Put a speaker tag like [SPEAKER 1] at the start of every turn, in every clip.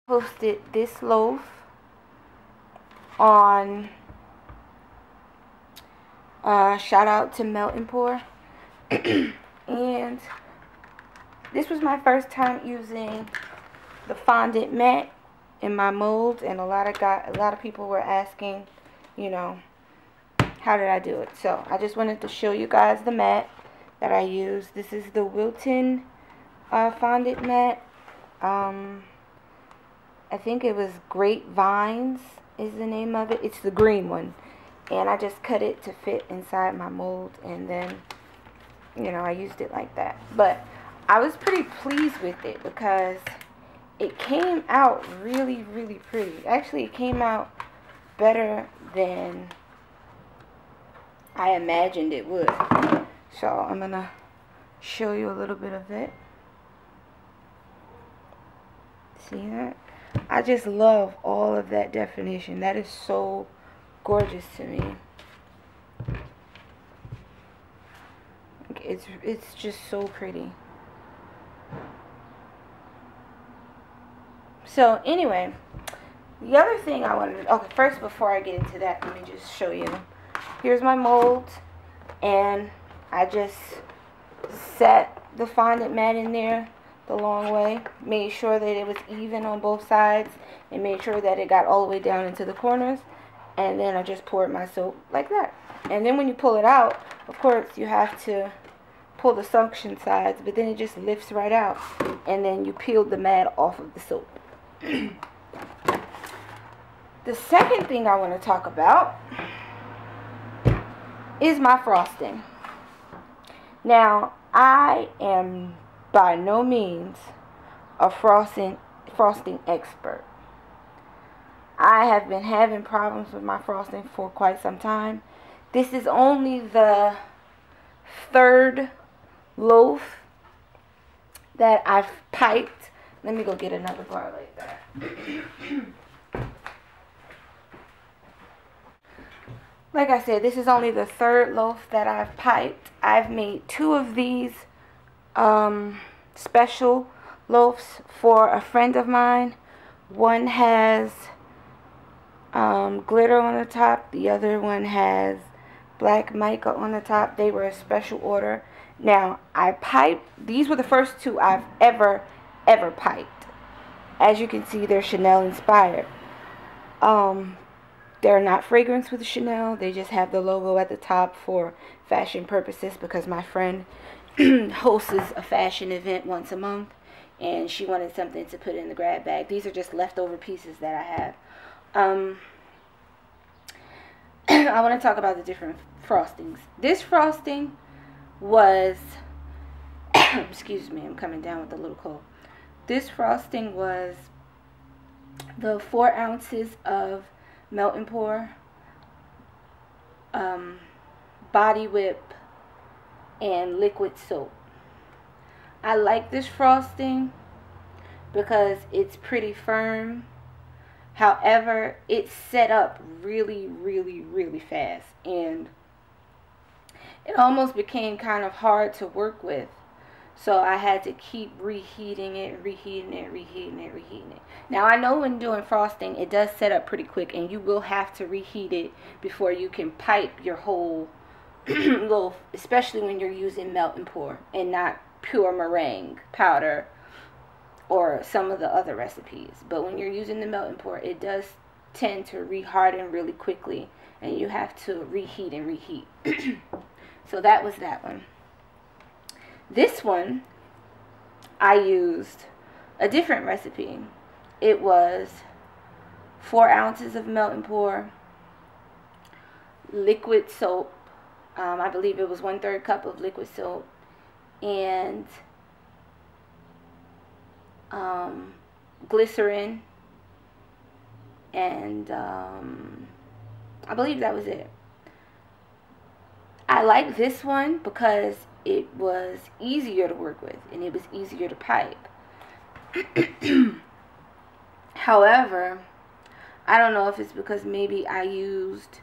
[SPEAKER 1] Posted this loaf on shout out to Melt and Pour. And this was my first time using the fondant mat in my mold, and a lot of people were asking, you know, how did I do it. So I just wanted to show you guys the mat that I use. This is the Wilton fondant mat. I think it was Grapevines is the name of it. It's the green one. And I just cut it to fit inside my mold, and then, you know, I used it like that. But I was pretty pleased with it because it came out really, really pretty. Actually, it came out better than I imagined it would. So I'm going to show you a little bit of it. See that? I just love all of that definition. That is so gorgeous to me. It's just so pretty. So anyway, the other thing I wanted to, okay, first before I get into that, let me just show you. Here's my mold, and I just set the fondant mat in there the long way, made sure that it was even on both sides, and made sure that it got all the way down into the corners, and then I just poured my soap like that. And then when you pull it out, of course you have to pull the suction sides, but then it just lifts right out, and then you peel the mat off of the soap. The second thing I want to talk about is my frosting. Now, I am by no means a frosting expert. I have been having problems with my frosting for quite some time. This is only the third loaf that I've piped. Let me go get another bar like that. Like I said, this is only the third loaf that I've piped. I've made 2 of these special loaves for a friend of mine. One has glitter on the top. The other one has black mica on the top. They were a special order. Now, I piped. These were the first 2 I've ever piped. As you can see, they're Chanel inspired. They're not fragrance with Chanel. They just have the logo at the top for fashion purposes, because my friend hosts a fashion event once a month, and she wanted something to put in the grab bag. These are just leftover pieces that I have. I want to talk about the different frostings. This frosting was excuse me, I'm coming down with a little cold. This frosting was the 4 ounces of Melt and Pour, body whip, and liquid soap. I like this frosting because it's pretty firm. However, it's set up really, really, really fast, and it almost became kind of hard to work with. So I had to keep reheating it. Now, I know when doing frosting, it does set up pretty quick, and you will have to reheat it before you can pipe your whole loaf, especially when you're using Melt and Pour and not pure meringue powder or some of the other recipes. But when you're using the Melt and Pour, it does tend to reharden really quickly, and you have to reheat and reheat. So that was that one. This one, I used a different recipe. It was 4 ounces of Melt and Pour, liquid soap. I believe it was 1/3 cup of liquid soap, and glycerin, and I believe that was it. I like this one because it was easier to work with, and it was easier to pipe. However, I don't know if it's because maybe I used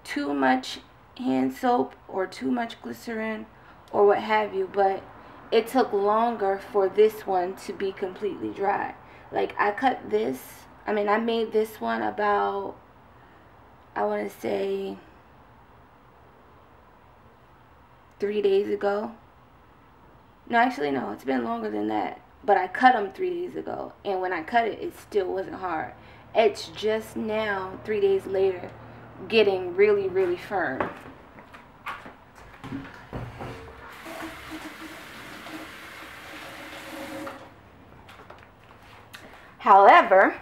[SPEAKER 1] too much hand soap or too much glycerin or what have you, but it took longer for this one to be completely dry. Like, I cut this, I mean, I made this one about, I want to say 3 days ago. No, actually, no, it's been longer than that. But I cut them 3 days ago. And when I cut it, it still wasn't hard. It's just now, 3 days later, getting really, really firm. However,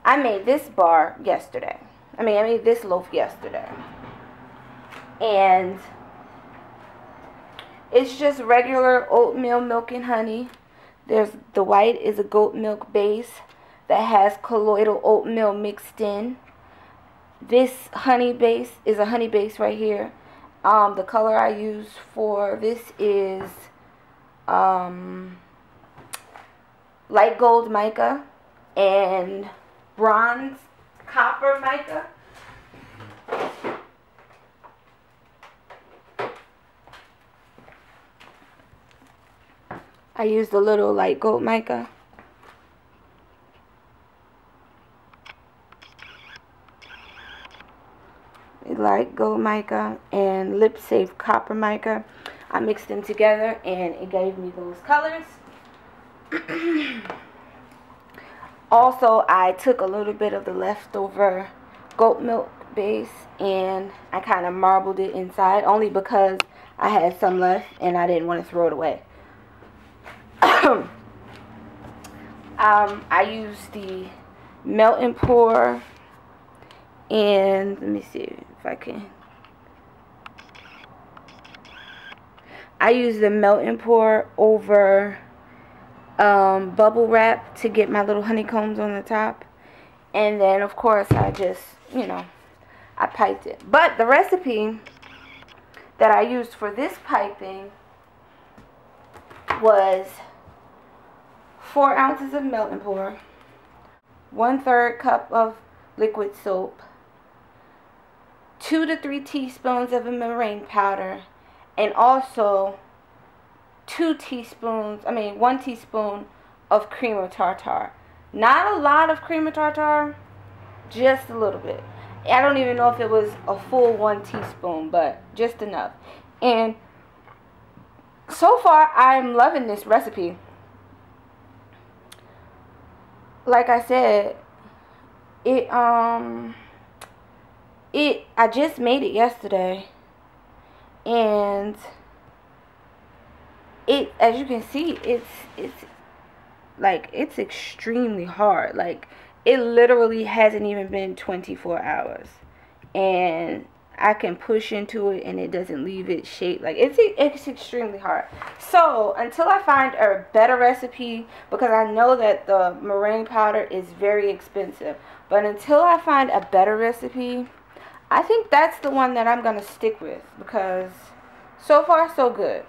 [SPEAKER 1] I made this bar yesterday. I made this loaf yesterday. And it's just regular oatmeal milk and honey. There's the white is a goat milk base that has colloidal oatmeal mixed in. This honey base is a honey base right here. The color I use for this is light gold mica and bronze copper mica. I used a little light gold mica. Light gold mica and lip safe copper mica. I mixed them together and it gave me those colors. Also, I took a little bit of the leftover goat milk base and I kind of marbled it inside, only because I had some left and I didn't want to throw it away. I used the melt and pour, and let me see if I can. I use the melt and pour over bubble wrap to get my little honeycombs on the top. And then, of course, I just, I piped it. But the recipe that I used for this piping was 4 ounces of melt and pour, 1/3 cup of liquid soap, 2 to 3 teaspoons of a meringue powder, and also 1 teaspoon of cream of tartar. Not a lot of cream of tartar, just a little bit. I don't even know if it was a full 1 teaspoon, but just enough. And so far, I'm loving this recipe. Like I said, I just made it yesterday, and as you can see, it's extremely hard. Like, it literally hasn't even been 24 hours, and I can push into it and it doesn't leave its shape. Like, it's extremely hard. So until I find a better recipe, because I know that the meringue powder is very expensive, but until I find a better recipe, I think that's the one that I'm gonna stick with, because so far so good.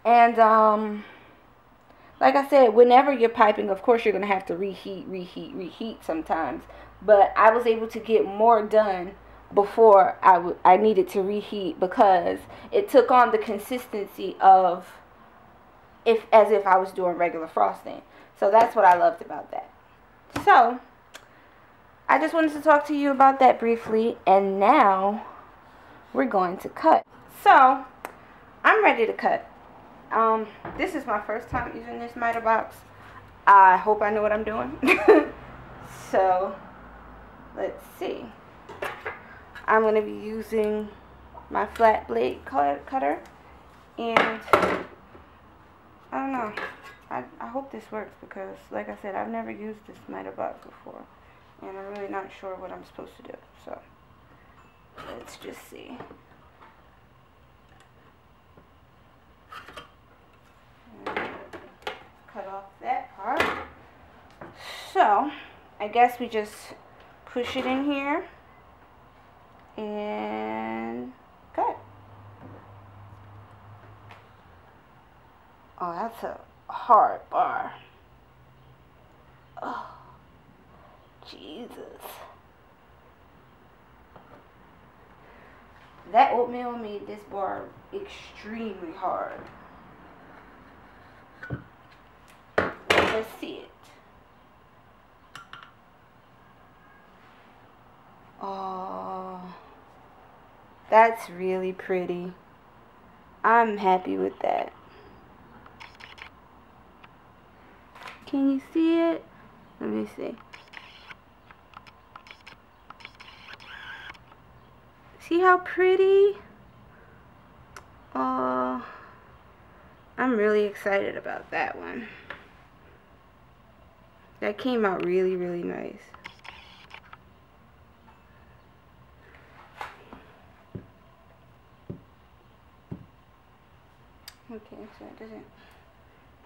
[SPEAKER 1] And like I said, whenever you're piping, of course you're gonna have to reheat sometimes. But I was able to get more done before I needed to reheat, because it took on the consistency of as if I was doing regular frosting. So that's what I loved about that. So I just wanted to talk to you about that briefly, and now we're going to cut. So I'm ready to cut. This is my first time using this miter box. I hope I know what I'm doing. So let's see. I'm going to be using my flat blade cutter, and I don't know. I hope this works, because like I said, I've never used this miter box before, and I'm really not sure what I'm supposed to do. So let's just see. Cut off that part. So I guess we just push it in here and cut. Oh, that's a hard bar. Oh, Jesus. That oatmeal made this bar extremely hard. Let's see it. Oh, that's really pretty. I'm happy with that. Can you see it? Let me see. See how pretty? Oh, I'm really excited about that one. That came out really, really nice. Okay, so it doesn't...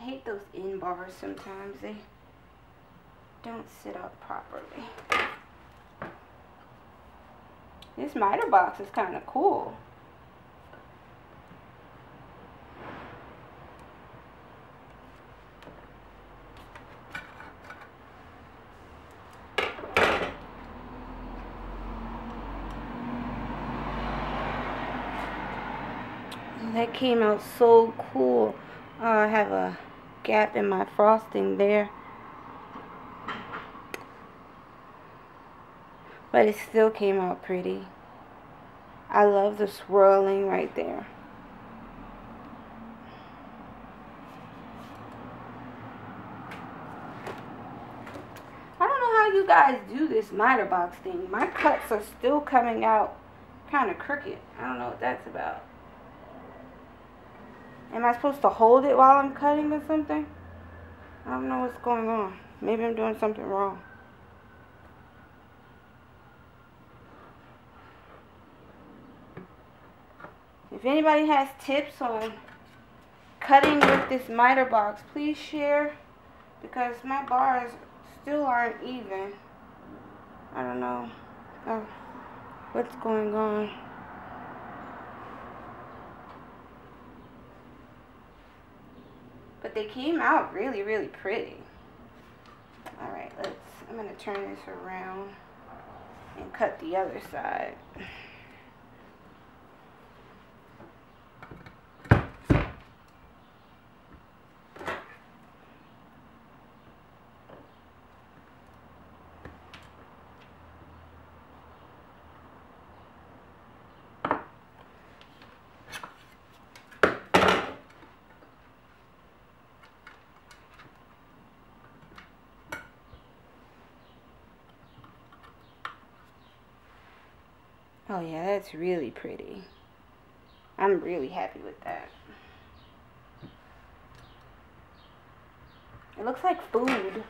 [SPEAKER 1] I hate those in bars sometimes. They don't sit up properly. This miter box is kind of cool. That came out so cool. I have a gap in my frosting there. But it still came out pretty. I love the swirling right there. I don't know how you guys do this miter box thing. My cuts are still coming out kind of crooked. I don't know what that's about. Am I supposed to hold it while I'm cutting or something? I don't know what's going on. Maybe I'm doing something wrong. If anybody has tips on cutting with this miter box, please share, because my bars still aren't even. I don't know what's going on. But they came out really, really pretty. Alright, I'm going to turn this around and cut the other side. Oh yeah, that's really pretty. I'm really happy with that. It looks like food.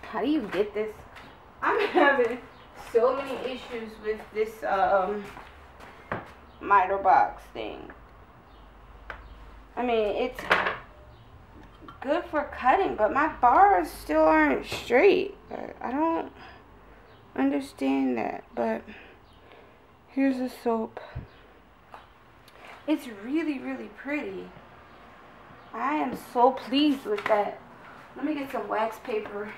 [SPEAKER 1] How do you get this? I'm having so many issues with this miter box thing. I mean, it's good for cutting, but my bars still aren't straight. I don't understand that, but here's the soap. It's really, really pretty. I am so pleased with that. Let me get some wax paper.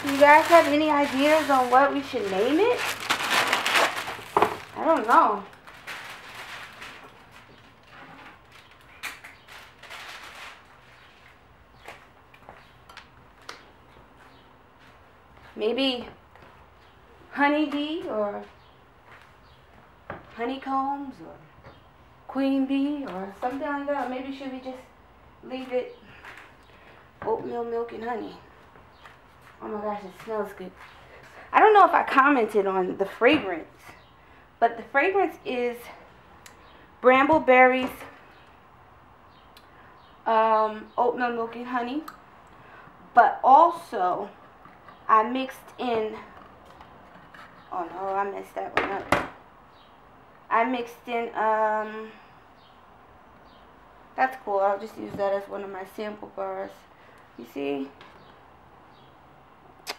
[SPEAKER 1] You guys have any ideas on what we should name it? I don't know. Maybe honeybee or honeycombs or queen bee or something like that. Or maybe should we just leave it oatmeal milk and honey? Oh my gosh, it smells good. I don't know if I commented on the fragrance, but the fragrance is Bramble berries, oatmeal milk and honey, but also I mixed in, oh no, I messed that one up. I mixed in, that's cool. I'll just use that as one of my sample bars. You see?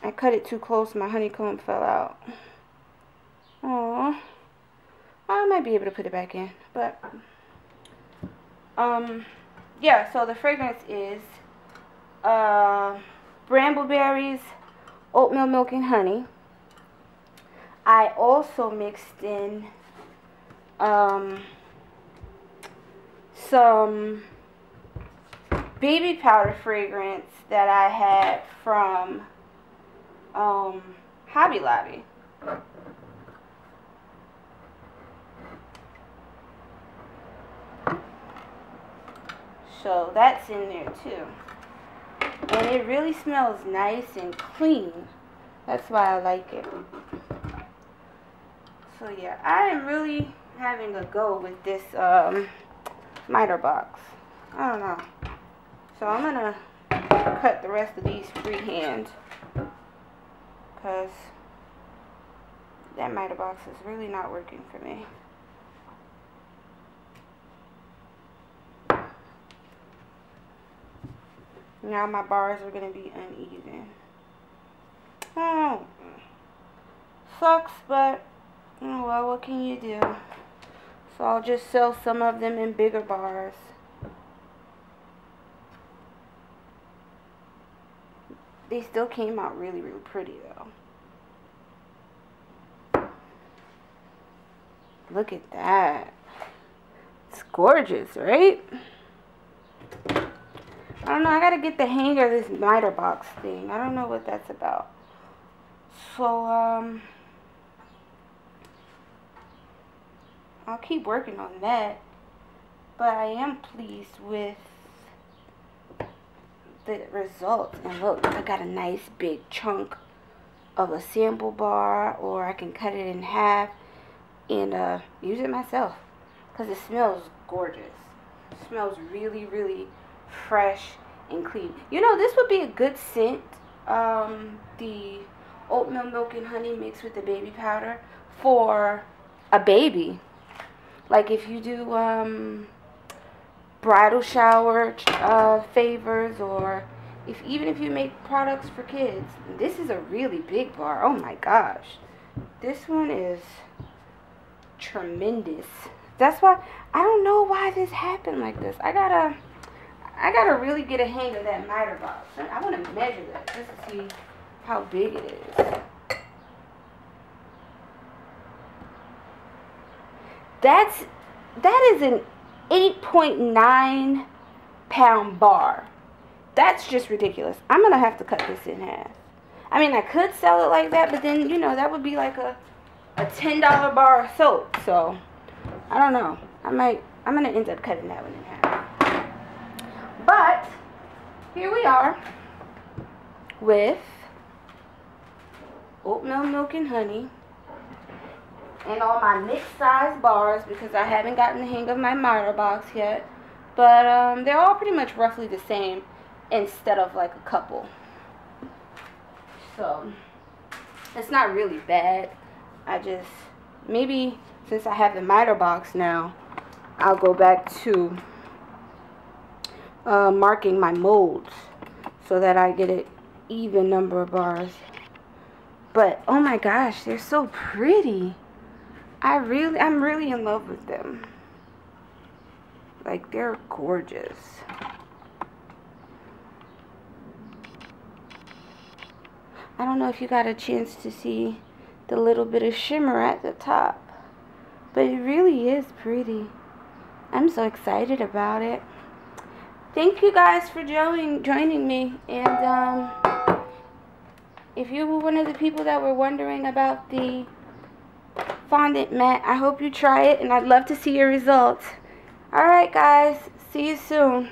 [SPEAKER 1] I cut it too close. My honeycomb fell out. Aww. I might be able to put it back in. But, yeah, so the fragrance is Bramble berries, oatmeal milk and honey. I also mixed in some baby powder fragrance that I had from Hobby Lobby. So that's in there too. And it really smells nice and clean. That's why I like it. So yeah, I am really having a go with this miter box. I don't know. So I'm gonna cut the rest of these freehand, because that miter box is really not working for me. Now my bars are going to be uneven. Oh, sucks, but oh well, what can you do? So I'll just sell some of them in bigger bars. They still came out really, really pretty though. Look at that. It's gorgeous, right? I don't know, I gotta get the hang of this miter box thing. I don't know what that's about. So, I'll keep working on that. But I am pleased with the results. And look, I got a nice big chunk of a sample bar, or I can cut it in half and use it myself. Because it smells gorgeous. It smells really, really fresh and clean. You know, this would be a good scent, the oatmeal milk and honey mixed with the baby powder for a baby. Like if you do bridal shower favors, or even if you make products for kids. This is a really big bar. Oh my gosh, this one is tremendous. That's why I don't know why this happened like this. I gotta really get a hang of that miter box. I want to measure that just to see how big it is. That is an 8.9 pound bar. That's just ridiculous. I'm gonna have to cut this in half. I mean, I could sell it like that, but then, you know, that would be like a $10 bar of soap. So I don't know. I'm gonna end up cutting that one in half. But here we are with oatmeal milk and honey and all my mixed size bars, because I haven't gotten the hang of my miter box yet. But they're all pretty much roughly the same instead of like a couple. So it's not really bad. I just, maybe since I have the miter box now, I'll go back to marking my molds so that I get an even number of bars. But oh my gosh, they're so pretty. I'm really in love with them. Like, they're gorgeous. I don't know if you got a chance to see the little bit of shimmer at the top, but it really is pretty. I'm so excited about it. Thank you guys for joining me. And if you were one of the people that were wondering about the fondant mat, I hope you try it, and I'd love to see your results. Alright guys, see you soon.